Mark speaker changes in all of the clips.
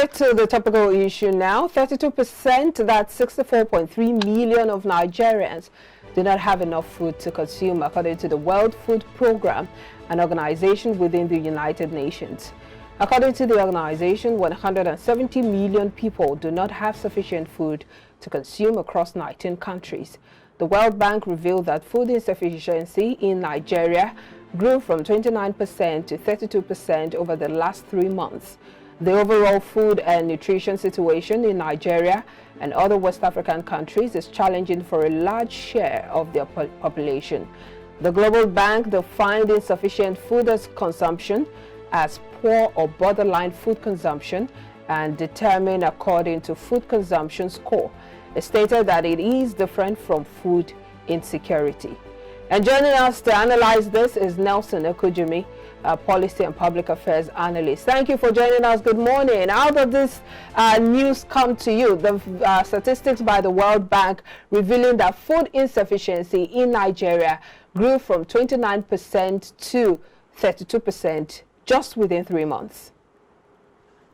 Speaker 1: Straight to the topical issue now. 32%, that's 64.3 million of Nigerians, do not have enough food to consume, according to the World Food Programme, an organization within the United Nations. According to the organization, 170 million people do not have sufficient food to consume across 19 countries. The World Bank revealed that food insufficiency in Nigeria grew from 29% to 32% over the last 3 months. The overall food and nutrition situation in Nigeria and other West African countries is challenging for a large share of their population. The Global Bank defined insufficient food consumption as poor or borderline food consumption and determined according to food consumption score. It stated that it is different from food insecurity. And joining us to analyze this is Nelson Okujumi, Policy and Public Affairs Analyst. Thank you for joining us. Good morning. How did this news come to you? The statistics by the World Bank revealing that food insufficiency in Nigeria grew from 29% to 32% just within 3 months.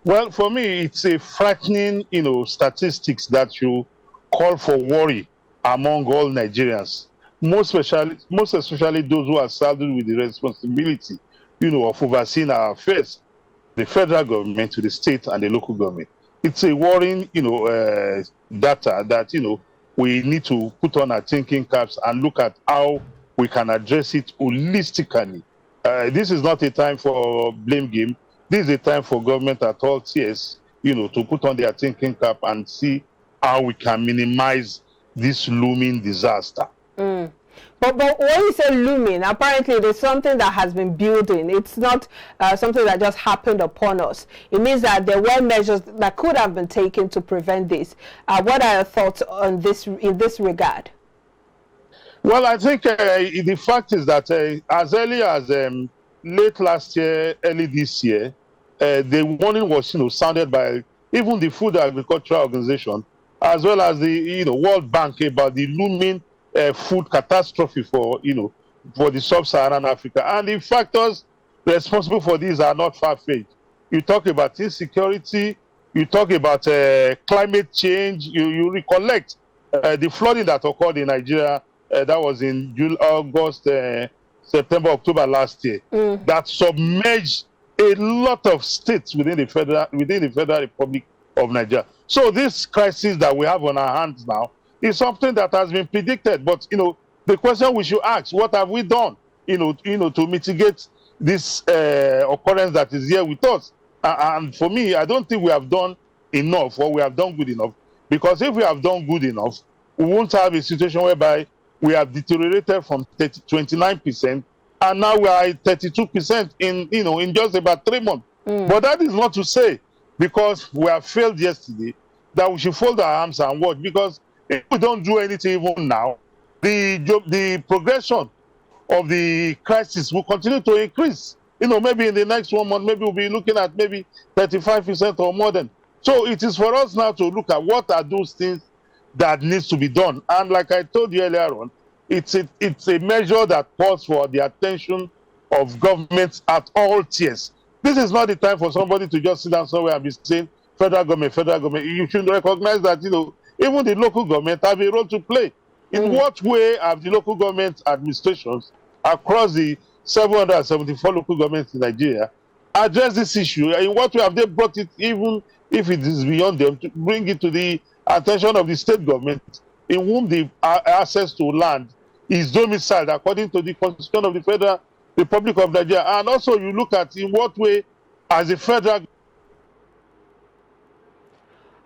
Speaker 2: Well, for me, it's a frightening, statistics that you call for worry among all Nigerians, most especially those who are saddled with the responsibility, of overseeing our affairs, the federal government to the state and the local government. It's a worrying, data that, we need to put on our thinking caps and look at how we can address it holistically. This is not a time for blame game. This is a time for government at all tiers, to put on their thinking cap and see how we can minimize this looming disaster.
Speaker 1: But when you say looming, apparently there's something that has been building. It's not something that just happened upon us. It means that there were measures that could have been taken to prevent this. What are your thoughts on this in this regard?
Speaker 2: Well, I think the fact is that as early as late last year, early this year, the warning was sounded by even the Food and Agricultural Organization, as well as the World Bank, about the looming food catastrophe for the sub-Saharan Africa. And the factors responsible for these are not far-fetched. You talk about insecurity, you talk about climate change, you recollect the flooding that occurred in Nigeria, that was in August, September, October last year, that submerged a lot of states within the Federal Republic of Nigeria. So this crisis that we have on our hands now is something that has been predicted. But the question we should ask: what have we done, to mitigate this occurrence that is here with us? And for me, I don't think we have done enough, or we have done good enough. Because if we have done good enough, we won't have a situation whereby we have deteriorated from 29%, and now we are at 32% in just about 3 months. But that is not to say, because we have failed yesterday, that we should fold our arms and watch. Because if we don't do anything even now, the progression of the crisis will continue to increase. Maybe in the next 1 month, maybe we'll be looking at maybe 35% or more than. So it is for us now to look at what are those things that needs to be done. And like I told you earlier on, it's a measure that calls for the attention of governments at all tiers. This is not the time for somebody to just sit down somewhere and be saying, federal government. You should recognize that, even the local government have a role to play. In what way have the local government administrations across the 774 local governments in Nigeria addressed this issue? In what way have they brought it, even if it is beyond them, to bring it to the attention of the state government, in whom the access to land is domiciled according to the Constitution of the Federal Republic of Nigeria? And also you look at in what way as a federal.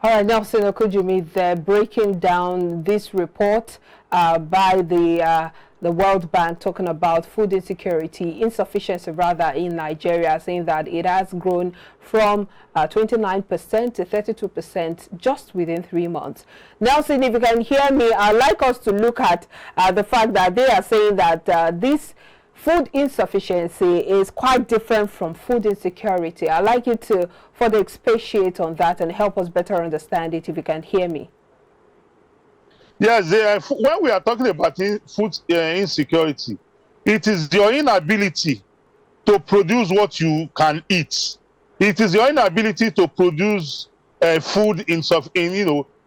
Speaker 1: All right, Nelson Okujumi, they're breaking down this report by the World Bank, talking about food insecurity, insufficiency rather, in Nigeria, saying that it has grown from 29% to 32% just within 3 months. Nelson, if you can hear me, I'd like us to look at the fact that they are saying that this food insufficiency is quite different from food insecurity. I'd like you to further expatiate on that and help us better understand it, if you can hear me.
Speaker 2: Yes, when we are talking about food insecurity, it is your inability to produce what you can eat. It is your inability to produce food in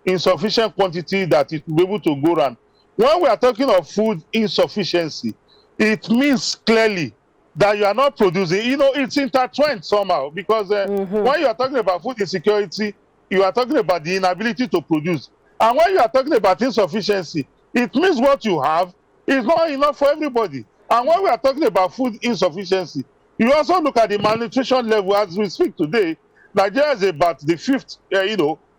Speaker 2: insufficient quantity that it will be able to go around. When we are talking of food insufficiency, it means clearly that you are not producing. It's intertwined somehow, because when you are talking about food insecurity, you are talking about the inability to produce. And when you are talking about insufficiency, it means what you have is not enough for everybody. And when we are talking about food insufficiency, you also look at the malnutrition level. As we speak today, Nigeria is about the 5th,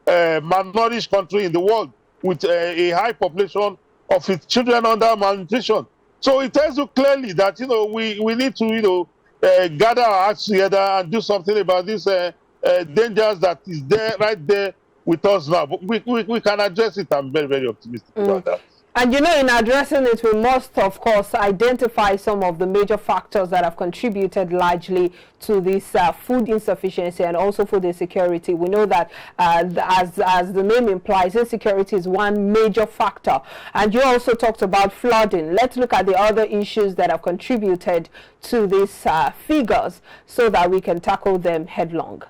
Speaker 2: malnourished country in the world, with a high population of its children under malnutrition. So it tells you clearly that we need to gather our acts together and do something about this dangers that is there, right there with us now. But we can address it. I'm very, very optimistic about that.
Speaker 1: And in addressing it, we must, of course, identify some of the major factors that have contributed largely to this food insufficiency and also food insecurity. We know that, as the name implies, insecurity is one major factor. And you also talked about flooding. Let's look at the other issues that have contributed to these figures so that we can tackle them headlong.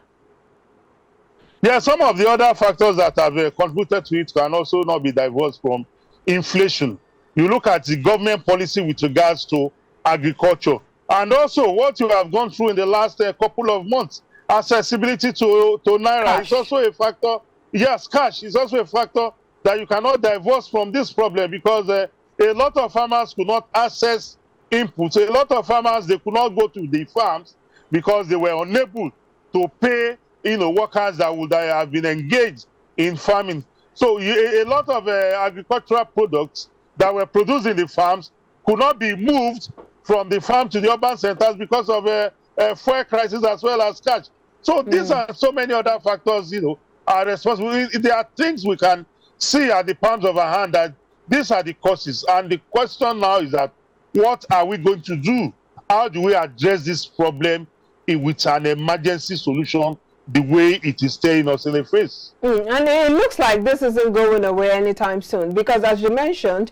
Speaker 2: Yeah, some of the other factors that have contributed to it can also not be divorced from inflation. You look at the government policy with regards to agriculture, and also what you have gone through in the last couple of months. Accessibility to Naira is also a factor. Yes, cash is also a factor that you cannot divorce from this problem, because a lot of farmers could not access inputs. A lot of farmers, they could not go to the farms because they were unable to pay workers that would have been engaged in farming. So a lot of agricultural products that were produced in the farms could not be moved from the farm to the urban centers because of fuel crisis as well as cash. So these are so many other factors, are responsible. There are things we can see at the palms of our hand that these are the causes. And the question now is that, what are we going to do? How do we address this problem with an emergency solution, the way it is staring us in the face?
Speaker 1: And it looks like this isn't going away anytime soon, because as you mentioned,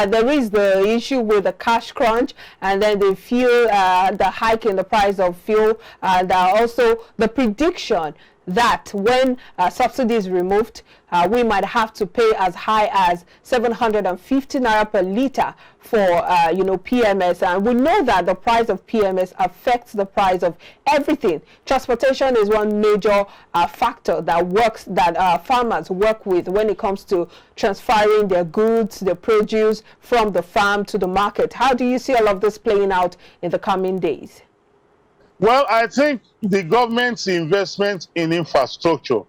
Speaker 1: there is the issue with the cash crunch, and then the fuel, the hike in the price of fuel, and also the prediction that when subsidy is removed, we might have to pay as high as 750 naira per litre for PMS. And we know that the price of PMS affects the price of everything. Transportation is one major factor that farmers work with when it comes to transferring their goods, their produce from the farm to the market. How do you see all of this playing out in the coming days?
Speaker 2: Well, I think the government's investment in infrastructure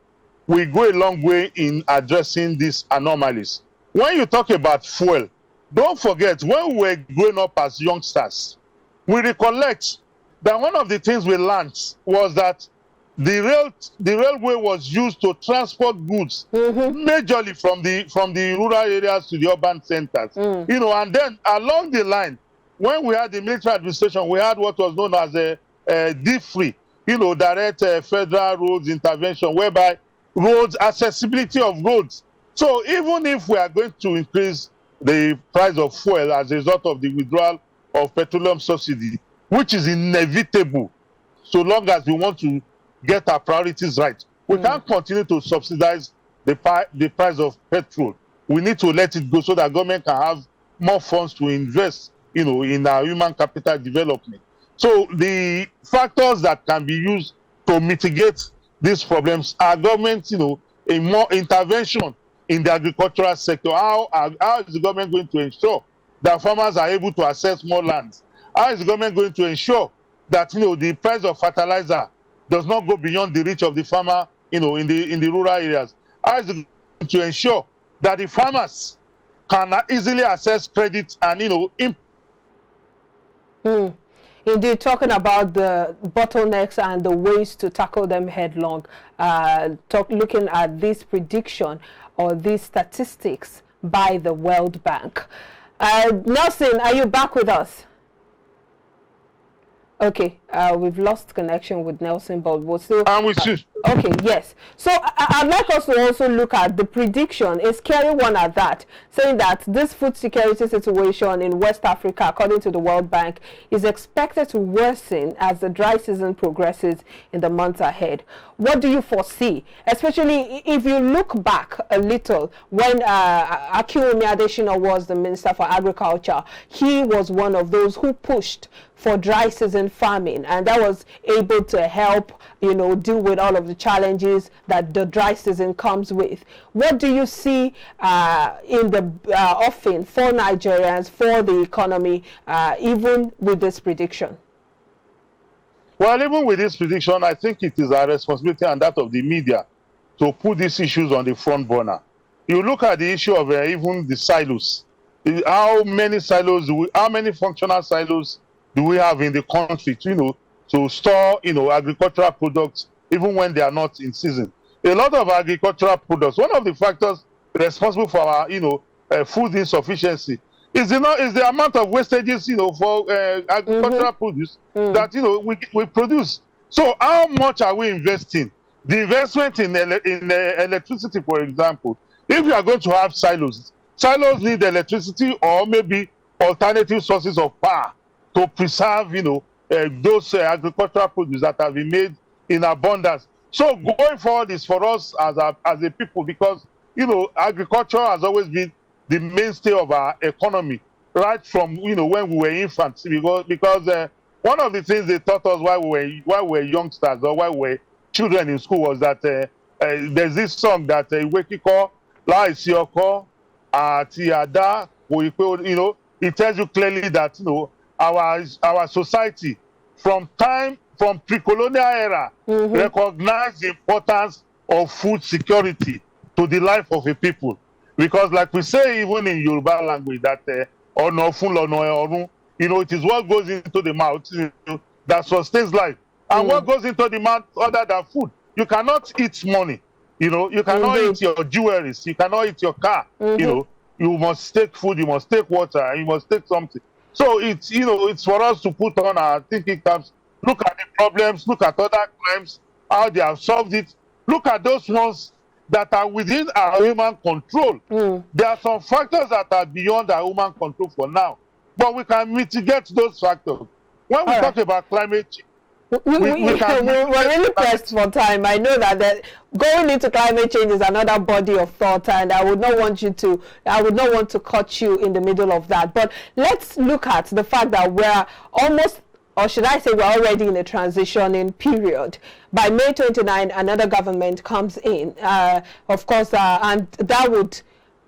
Speaker 2: will go a long way in addressing these anomalies. When you talk about fuel, don't forget, when we were growing up as youngsters, we recollect that one of the things we learned was that the railway was used to transport goods majorly from the rural areas to the urban centers. And then along the line, when we had the military administration, we had what was known as a D-free, direct federal roads intervention, whereby accessibility of roads. So even if we are going to increase the price of fuel as a result of the withdrawal of petroleum subsidy, which is inevitable, so long as we want to get our priorities right, we can't continue to subsidize the price of petrol. We need to let it go so that government can have more funds to invest, in our human capital development. So the factors that can be used to mitigate these problems are government, a more intervention in the agricultural sector. How is the government going to ensure that farmers are able to access more land? How is the government going to ensure that the price of fertilizer does not go beyond the reach of the farmer, in the rural areas? How is it going to ensure that the farmers can easily access credit and
Speaker 1: Indeed, talking about the bottlenecks and the ways to tackle them headlong, looking at this prediction or these statistics by the World Bank. Nelson, are you back with us? Okay, we've lost connection with Nelson, but we'll still...
Speaker 2: I'm with you.
Speaker 1: Okay, yes. So I'd like us to also look at the prediction, a scary one at that, saying that this food security situation in West Africa, according to the World Bank, is expected to worsen as the dry season progresses in the months ahead. What do you foresee, especially if you look back a little when Akinwumi Adesina was the Minister for Agriculture? He was one of those who pushed for dry season farming, and that was able to help, you know, deal with all of the challenges that the dry season comes with. What do you see in the offing for Nigerians, for the economy, even with this prediction?
Speaker 2: Well, even with this prediction, I think it is our responsibility and that of the media to put these issues on the front burner. You look at the issue of even the silos. How many silos how many functional silos do we have in the country to, you know, to store, you know, agricultural products even when they are not in season? A lot of agricultural products, one of the factors responsible for our, you know, food insufficiency is, you know, is the amount of wastages, you know, for agricultural produce that, you know, we produce. So how much are we investing? The investment in electricity, for example, if you are going to have silos need electricity or maybe alternative sources of power to preserve, you know, those agricultural produce that have been made in abundance. So going forward is for us as a people, because, you know, agriculture has always been the mainstay of our economy, right from, you know, when we were infants. Because one of the things they taught us while we were youngsters or while we were children in school was that there's this song that Wekiko La Isioko Tiada, you know, it tells you clearly that, you know, our society from pre-colonial era recognized the importance of food security to the life of a people. Because like we say even in Yoruba language that you know, it is what goes into the mouth, you know, that sustains life. And what goes into the mouth other than food? You cannot eat money, you know, you cannot eat your jewelry, you cannot eat your car, you know, you must take food, you must take water, and you must take something. So it's, you know, it's for us to put on our thinking caps, look at the problems, look at other crimes, how they have solved it, look at those ones that are within our human control. There are some factors that are beyond our human control for now, but we can mitigate those factors. When we talk about climate change, we're
Speaker 1: really pressed for time. I know that going into climate change is another body of thought, and I would not want to cut you in the middle of that. But let's look at the fact that we're almost, or should I say we're already in a transitioning period. By May 29, another government comes in, of course, and that would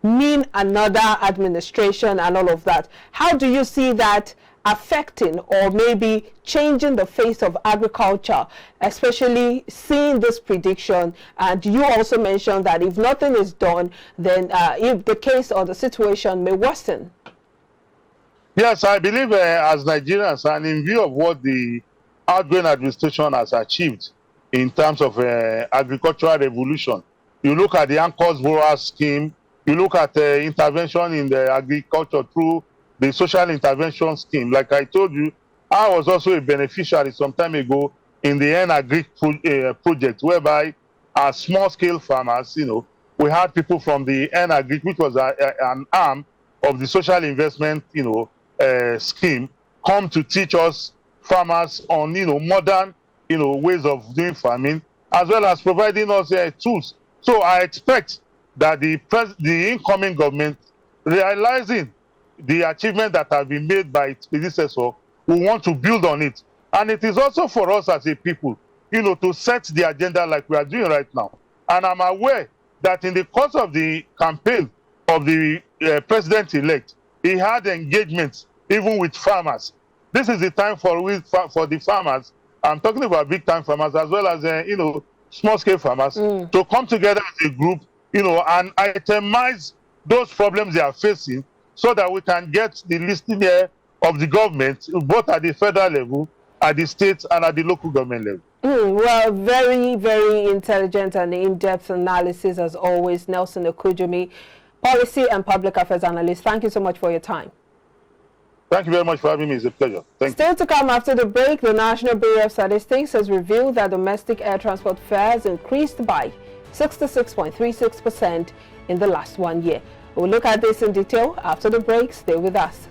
Speaker 1: mean another administration and all of that. How do you see that affecting or maybe changing the face of agriculture, especially seeing this prediction? And you also mentioned that if nothing is done, then if the case or the situation may worsen.
Speaker 2: Yes, I believe as Nigerians, and in view of what the outgoing administration has achieved in terms of agricultural revolution, you look at the Anchors Borrower scheme, you look at intervention in the agriculture through the social intervention scheme. Like I told you, I was also a beneficiary some time ago in the Agri project, whereby as small-scale farmers, you know, we had people from the Agri, which was an arm of the social investment, you know, scheme, come to teach us farmers on, you know, modern, you know, ways of doing farming, as well as providing us tools. So I expect that the incoming government, realizing the achievement that have been made by its predecessor, we want to build on it. And it is also for us as a people, you know, to set the agenda like we are doing right now. And I'm aware that in the course of the campaign of the president-elect, he had engagements even with farmers. This is the time for the farmers, I'm talking about big-time farmers as well as, you know, small-scale farmers, to come together as a group, you know, and itemize those problems they are facing, so that we can get the listening ear of the government, both at the federal level, at the state, and at the local government level.
Speaker 1: Well, very, very intelligent and in-depth analysis as always. Nelson Okujumi, Policy and Public Affairs Analyst, thank you so much for your time.
Speaker 2: Thank you very much for having me. It's a pleasure. Thank you.
Speaker 1: Still to come after the break, the National Bureau of Statistics has revealed that domestic air transport fares increased by 66.36% in the last 1 year. We'll look at this in detail after the break. Stay with us.